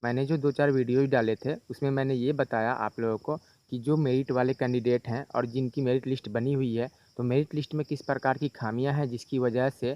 मैंने जो 2-4 वीडियोज़ डाले थे, उसमें मैंने ये बताया आप लोगों को कि जो मेरिट वाले कैंडिडेट हैं और जिनकी मेरिट लिस्ट बनी हुई है, तो मेरिट लिस्ट में किस प्रकार की खामियां हैं जिसकी वजह से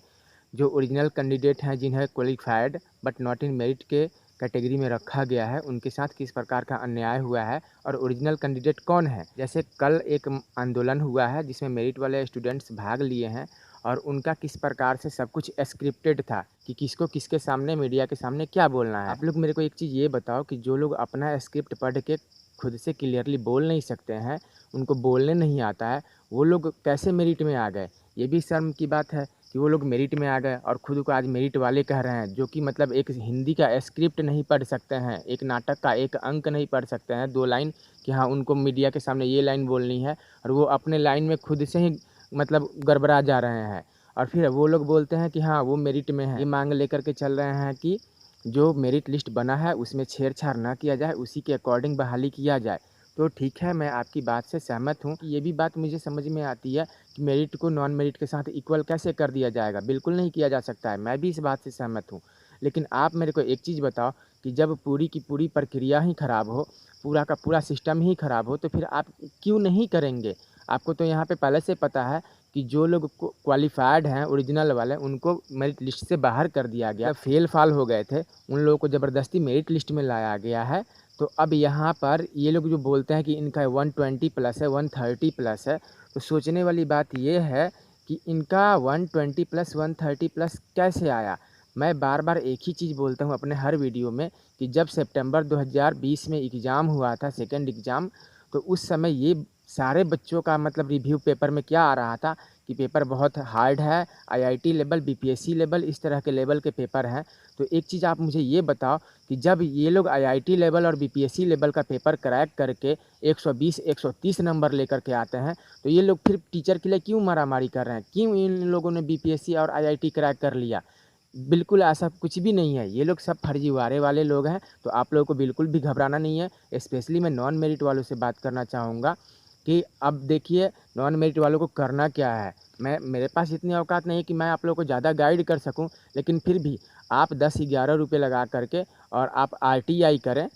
जो ओरिजिनल कैंडिडेट हैं जिन्हें qualified but not in merit के कैटेगरी में रखा गया है, उनके साथ किस प्रकार का अन्याय हुआ है और ओरिजिनल कैंडिडेट कौन है। जैसे कल एक आंदोलन हुआ है जिसमें मेरिट वाले स्टूडेंट्स भाग लिए हैं और उनका किस प्रकार से सब कुछ स्क्रिप्टेड था कि किसको किसके सामने मीडिया के सामने क्या बोलना है। आप लोग मेरे को एक चीज़ ये बताओ कि जो लोग अपना स्क्रिप्ट पढ़ के खुद से क्लियरली बोल नहीं सकते हैं, उनको बोलने नहीं आता है, वो लोग कैसे मेरिट में आ गए। ये भी शर्म की बात है कि वो लोग मेरिट में आ गए और खुद को आज मेरिट वाले कह रहे हैं, जो कि मतलब एक हिंदी का स्क्रिप्ट नहीं पढ़ सकते हैं, एक नाटक का एक अंक नहीं पढ़ सकते हैं, 2 लाइन कि हाँ उनको मीडिया के सामने ये लाइन बोलनी है और वो अपने लाइन में खुद से ही मतलब गड़बड़ा जा रहे हैं। और फिर वो लोग बोलते हैं कि हाँ वो मेरिट में है। ये मांग लेकर के चल रहे हैं कि जो मेरिट लिस्ट बना है उसमें छेड़छाड़ ना किया जाए, उसी के अकॉर्डिंग बहाली किया जाए। तो ठीक है, मैं आपकी बात से सहमत हूँ। ये भी बात मुझे समझ में आती है कि मेरिट को नॉन मेरिट के साथ इक्वल कैसे कर दिया जाएगा, बिल्कुल नहीं किया जा सकता है। मैं भी इस बात से सहमत हूँ। लेकिन आप मेरे को एक चीज़ बताओ कि जब पूरी की पूरी प्रक्रिया ही ख़राब हो, पूरा का पूरा सिस्टम ही ख़राब हो, तो फिर आप क्यों नहीं करेंगे? आपको तो यहाँ पे पहले से पता है कि जो लोग क्वालिफाइड हैं ओरिजिनल वाले, उनको मेरिट लिस्ट से बाहर कर दिया गया। फेल फाल हो गए थे, उन लोगों को ज़बरदस्ती मेरिट लिस्ट में लाया गया है। तो अब यहाँ पर ये लोग जो बोलते हैं कि इनका 120 प्लस है, 130 प्लस है, तो सोचने वाली बात ये है कि इनका 120 प्लस 130 प्लस कैसे आया। मैं बार बार एक ही चीज़ बोलता हूँ अपने हर वीडियो में कि जब सितंबर 2020 में एग्ज़ाम हुआ था, सेकेंड एग्ज़ाम, तो उस समय ये सारे बच्चों का मतलब रिव्यू पेपर में क्या आ रहा था कि पेपर बहुत हार्ड है, आईआईटी लेवल, बीपीएससी लेवल, इस तरह के लेवल के पेपर हैं। तो एक चीज़ आप मुझे ये बताओ कि जब ये लोग आईआईटी लेवल और बीपीएससी लेवल का पेपर क्रैक करके 120 130 नंबर लेकर के आते हैं, तो ये लोग फिर टीचर के लिए क्यों मारामारी कर रहे हैं? क्यों इन लोगों ने बीपीएससी और आईआईटी क्रैक कर लिया? बिल्कुल ऐसा कुछ भी नहीं है, ये लोग सब फर्जीवाड़े वाले लोग हैं। तो आप लोगों को बिल्कुल भी घबराना नहीं है। स्पेशली मैं नॉन मेरिट वालों से बात करना चाहूँगा कि अब देखिए नॉन मेरिट वालों को करना क्या है। मेरे पास इतनी औकात नहीं है कि मैं आप लोगों को ज़्यादा गाइड कर सकूं, लेकिन फिर भी आप 10-11 रुपये लगा करके और आप आरटीआई करें।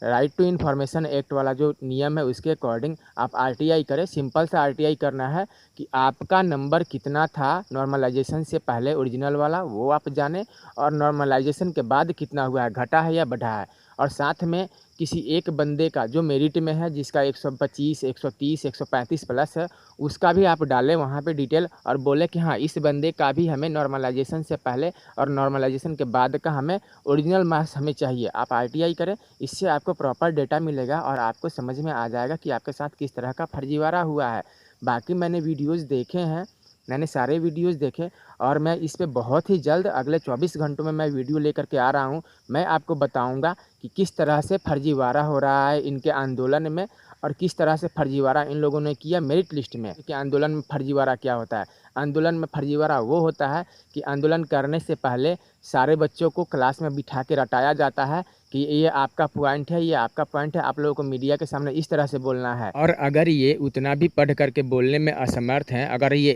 राइट टू इन्फॉर्मेशन एक्ट वाला जो नियम है उसके अकॉर्डिंग आप आरटीआई करें। सिंपल सा आरटीआई करना है कि आपका नंबर कितना था नॉर्मलाइजेशन से पहले ओरिजिनल वाला, वो आप जानें, और नॉर्मलाइजेशन के बाद कितना हुआ है, घटा है या बढ़ा है। और साथ में किसी एक बंदे का जो मेरिट में है जिसका 125 130 135 प्लस है, उसका भी आप डालें वहाँ पे डिटेल और बोले कि हाँ इस बंदे का भी हमें नॉर्मलाइजेशन से पहले और नॉर्मलाइजेशन के बाद का हमें ओरिजिनल मार्क्स हमें चाहिए। आप आरटीआई करें, इससे आपको प्रॉपर डेटा मिलेगा और आपको समझ में आ जाएगा कि आपके साथ किस तरह का फर्जीवाड़ा हुआ है। बाकी मैंने वीडियोज़ देखे हैं, मैंने सारे वीडियोज़ देखे और मैं इस पे बहुत ही जल्द अगले 24 घंटों में मैं वीडियो लेकर के आ रहा हूँ। मैं आपको बताऊँगा कि किस तरह से फर्जीवाड़ा हो रहा है इनके आंदोलन में और किस तरह से फर्जीवाड़ा इन लोगों ने किया मेरिट लिस्ट में। कि आंदोलन में फर्जीवाड़ा क्या होता है? आंदोलन में फर्जीवाड़ा वो होता है कि आंदोलन करने से पहले सारे बच्चों को क्लास में बिठा के रटाया जाता है कि ये आपका पॉइंट है, ये आपका पॉइंट है, आप लोगों को मीडिया के सामने इस तरह से बोलना है। और अगर ये उतना भी पढ़ करके बोलने में असमर्थ हैं, अगर ये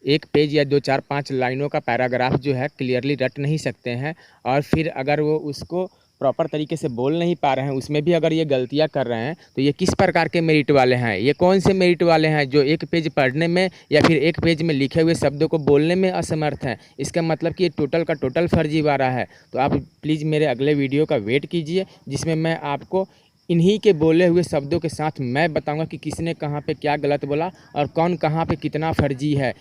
एक पेज या 2 4 5 लाइनों का पैराग्राफ जो है क्लियरली रट नहीं सकते हैं और फिर अगर वो उसको प्रॉपर तरीके से बोल नहीं पा रहे हैं, उसमें भी अगर ये गलतियां कर रहे हैं, तो ये किस प्रकार के मेरिट वाले हैं? ये कौन से मेरिट वाले हैं जो एक पेज पढ़ने में या फिर एक पेज में लिखे हुए शब्दों को बोलने में असमर्थ हैं? इसका मतलब कि ये टोटल का टोटल फर्जीवाड़ा है। तो आप प्लीज़ मेरे अगले वीडियो का वेट कीजिए, जिसमें मैं आपको इन्हीं के बोले हुए शब्दों के साथ मैं बताऊंगा कि किसने कहाँ पे क्या गलत बोला और कौन कहाँ पे कितना फर्जी है।